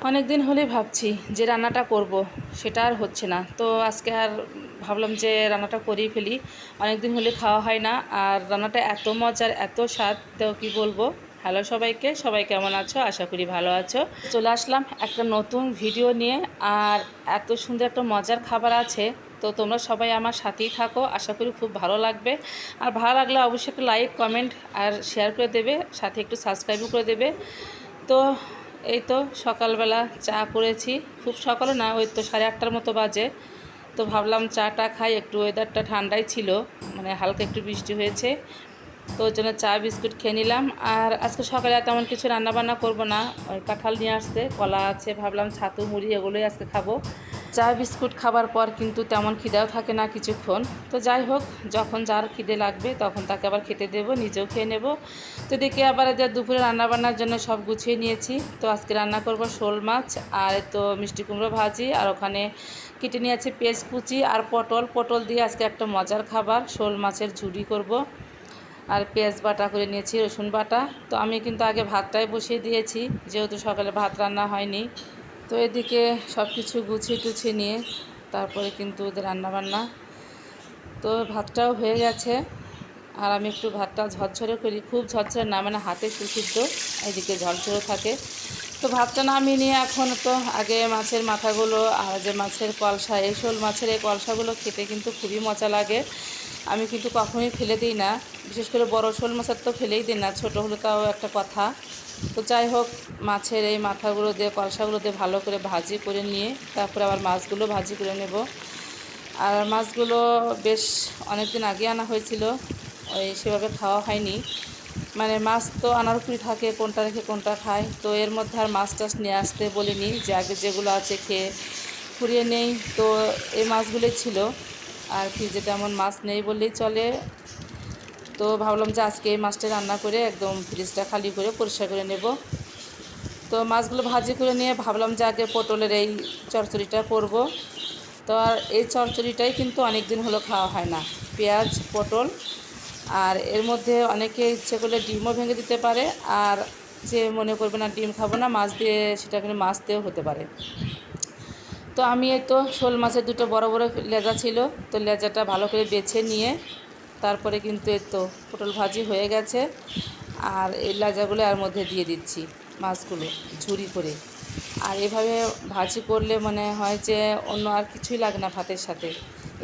অনেক দিন হলেই ভাবছি যে রান্নাটা করব, সেটা আর হচ্ছে না। তো আজকে আর ভাবলাম যে রান্নাটা করেই ফেলি। অনেক দিন হলে খাওয়া হয় না, আর রান্নাটা এত মজার, এত স্বাদ, তো কী বলবো। হ্যালো সবাইকে, সবাই কেমন আছো? আশা করি ভালো আছো। চলে আসলাম একটা নতুন ভিডিও নিয়ে, আর এত সুন্দর একটা মজার খাবার আছে। তো তোমরা সবাই আমার সাথেই থাকো, আশা করি খুব ভালো লাগবে। আর ভালো লাগলে অবশ্যই একটা লাইক, কমেন্ট আর শেয়ার করে দেবে, সাথে একটু সাবস্ক্রাইবও করে দেবে। তো এই তো সকালবেলা চা করেছি, খুব সকালে না, ওই তো 8:30টার মতো বাজে। তো ভাবলাম চাটা খাই, একটু ওয়েদারটা ঠান্ডাই ছিল, মানে হালকা একটু বৃষ্টি হয়েছে, তো ওই জন্য চা বিস্কুট খেয়ে নিলাম। আর আজকে সকালে তেমন কিছু রান্নাবান্না করব না, ওই কাঁঠাল নিয়ে আসছে, কলা আছে, ভাবলাম ছাতু মুড়ি এগুলোই আজকে খাবো। চা বিস্কুট খাবার পর কিন্তু তেমন খিদেও থাকে না কিছুক্ষণ। তো যাই হোক, যখন যার খিদে লাগবে তখন তাকে আবার খেতে দেবো, নিজেও খেয়ে নেব। তো দেখি আবার এদের দুপুরে রান্নাবান্নার জন্য সব গুছিয়ে নিয়েছি। তো আজকে রান্না করব শোল মাছ, আর তো মিষ্টি কুমড়ো ভাজি, আর ওখানে কেটে নিয়েছি পেঁয়াজ কুচি আর পটল দিয়ে আজকে একটা মজার খাবার, শোল মাছের ঝুড়ি করব। আর পেঁয়াজ বাটা করে নিয়েছি, রসুন বাটা। তো আমি কিন্তু আগে ভাতটাই বসিয়ে দিয়েছি, যেহেতু সকালে ভাত রান্না হয়নি। তো এদিকে সব কিছু গুছিয়ে টুছিয়ে নিয়ে তারপরে কিন্তু ওদের রান্নাবান্না। তো ভাতটাও হয়ে গেছে, আর আমি একটু ভাতটা ঝরঝরে করি, খুব ঝরঝরে না, মানে হাতে সুসিদ্ধ, এদিকে ঝরঝরে থাকে। তো ভাতটা নামিয়ে নিয়ে এখন তো আগে মাছের মাথাগুলো আর যে মাছের কলসা, এই শোল মাছের এই কলসাগুলো খেতে কিন্তু খুবই মজা লাগে। আমি কিন্তু কখনোই ফেলে দিই না, বিশেষ করে বড় শোল মাছের তো ফেলেই দিই না, ছোটো হলে তাও একটা কথা। তো যাই হোক, মাছের এই মাথাগুলো দিয়ে, কলসাগুলো দিয়ে ভালো করে ভাজি করে নিয়ে তারপরে আবার মাছগুলো ভাজি করে নেব। আর মাছগুলো বেশ অনেক দিন আগে আনা হয়েছিল, ওই সেভাবে খাওয়া হয়নি। মানে মাছ তো আনার উপরই থাকে, কোনটা রেখে কোনটা খায়। তো এর মধ্যে আর মাছ টাছ নিয়ে আসতে বলিনি, যে আগে যেগুলো আছে খেয়ে ফুরিয়ে নেই। তো এই মাছগুলোই ছিল, আর ফ্রিজে তেমন মাছ নেই বললেই চলে। তো ভাবলাম যে আজকে এই মাছটা রান্না করে একদম ফ্রিজটা খালি করে পরিষ্কার করে নেব। তো মাছগুলো ভাজি করে নিয়ে ভাবলাম যে আগে পটলের এই চচ্চড়িটা করব। তো আর এই চচ্চড়িটাই কিন্তু অনেক দিন হলো খাওয়া হয় না, পেঁয়াজ পটল, আর এর মধ্যে অনেকে ইচ্ছে করলে ডিমও ভেঙে দিতে পারে, আর যে মনে করবে না ডিম খাবো না, মাছ দিয়ে, সেটা কিন্তু মাছ দিয়েও হতে পারে। তো আমি এই তো শোল মাছের দুটো বড় বড় লেজা ছিল, তো লেজাটা ভালো করে বেছে নিয়ে তারপরে কিন্তু এই তো পটল ভাজি হয়ে গেছে। আর এই লেজাগুলো এর মধ্যে দিয়ে দিচ্ছি, মাছগুলো ঝুরি করে। আর এভাবে ভাজি করলে মনে হয় যে অন্য আর কিছুই লাগে না ভাতের সাথে,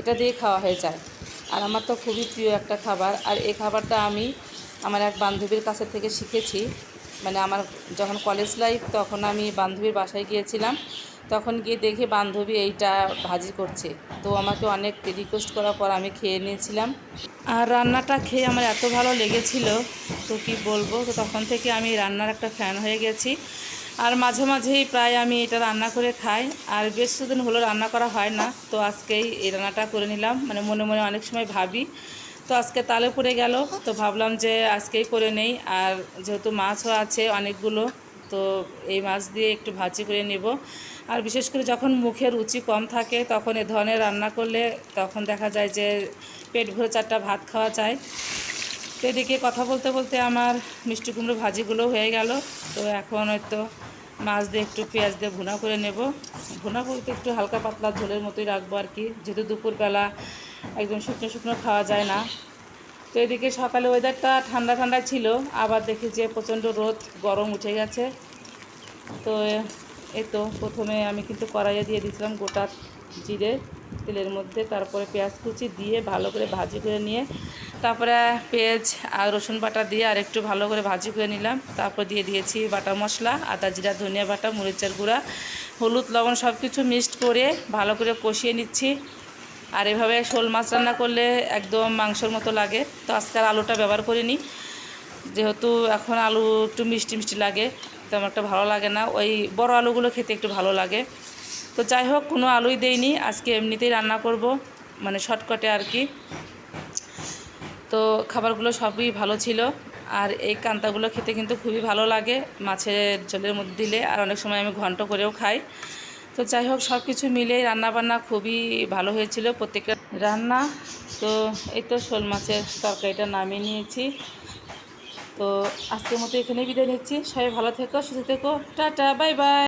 এটা দিয়ে খাওয়া হয়ে যায়। আর আমার তো খুবই প্রিয় একটা খাবার। আর এই খাবারটা আমি আমার এক বান্ধবীর কাছে থেকে শিখেছি। মানে আমার যখন কলেজ লাইফ, তখন আমি বান্ধবীর বাসায় গিয়েছিলাম, তখন গিয়ে দেখি বান্ধবী এইটা ভাজি করছে। তো আমাকে অনেক রিকোয়েস্ট করার পর আমি খেয়ে নিয়েছিলাম। আর রান্নাটা খেয়ে আমার এত ভালো লেগেছিল, তো কি বলবো। তো তখন থেকে আমি রান্নার একটা ফ্যান হয়ে গেছি, আর মাঝে মাঝেই প্রায় আমি এটা রান্না করে খাই। আর বেশ কিছুদিন হলো রান্না করা হয় না, তো আজকেই এই রান্নাটা করে নিলাম। মানে মনে মনে অনেক সময় ভাবি, তো আজকে তালে পড়ে গেল, তো ভাবলাম যে আজকেই করে নেই। আর যেহেতু মাছও আছে অনেকগুলো, তো এই মাছ দিয়ে একটু ভাজি করে নেব। আর বিশেষ করে যখন মুখে রুচি কম থাকে, তখন এ ধরনের রান্না করলে তখন দেখা যায় যে পেট ভরে 4টা ভাত খাওয়া যায়। তো এদিকে কথা বলতে বলতে আমার মিষ্টি কুমড়ো ভাজিগুলো হয়ে গেল। তো এখন হয়তো মাছ দিয়ে একটু পেঁয়াজ দিয়ে ভুনা করে নেব। ভুনা বলতে একটু হালকা পাতলা ঝোলের মতোই রাখবো আর কি, যেহেতু দুপুরবেলা একদম শুকনো শুকনো খাওয়া যায় না। তো এদিকে সকালে ওয়েদারটা ঠান্ডা ঠান্ডা ছিল, আবার দেখি যে প্রচণ্ড রোদ গরম উঠে গেছে। তো এই তো প্রথমে আমি কিন্তু কড়াইয়ে দিয়ে দিয়েছিলাম গোটা জিরে তেলের মধ্যে, তারপরে পেঁয়াজ কুচি দিয়ে ভালো করে ভাজি করে নিয়ে তারপরে পেঁয়াজ আর রসুন বাটা দিয়ে আর একটু ভালো করে ভাজি করে নিলাম। তারপর দিয়ে দিয়েছি বাটা মশলা, আদা জিরা ধনিয়া বাটা, মরিচের গুঁড়া, হলুদ লবণ সব কিছু মিক্সড করে ভালো করে কষিয়ে নিচ্ছি। আর এভাবে শোল মাছ রান্না করলে একদম মাংসর মতো লাগে। তো আজকে আর আলুটা ব্যবহার করিনি, যেহেতু এখন আলু একটু মিষ্টি মিষ্টি লাগে, তেমন একটা ভালো লাগে না, ওই বড় আলুগুলো খেতে একটু ভালো লাগে। তো যাই হোক, কোনো আলুই দেইনি, আজকে এমনিতেই রান্না করব, মানে শর্টকাটে আর কি। তো খাবারগুলো সবই ভালো ছিল। আর এই কান্তাগুলো খেতে কিন্তু খুবই ভালো লাগে মাছের ঝোলের মধ্যে দিলে, আর অনেক সময় আমি ঘন্ট করেও খাই। তো যাই হোক, সব কিছু মিলেই রান্নাবান্না খুবই ভালো হয়েছিল প্রত্যেকটা রান্না। তো এই তো শোল মাছের তরকারিটা নামিয়ে নিয়েছি। তো আজকের মতো এখানেই বিদায় নিচ্ছি। সবাই ভালো থেকো, সুস্থ থেকো, টাটা, বাই বাই।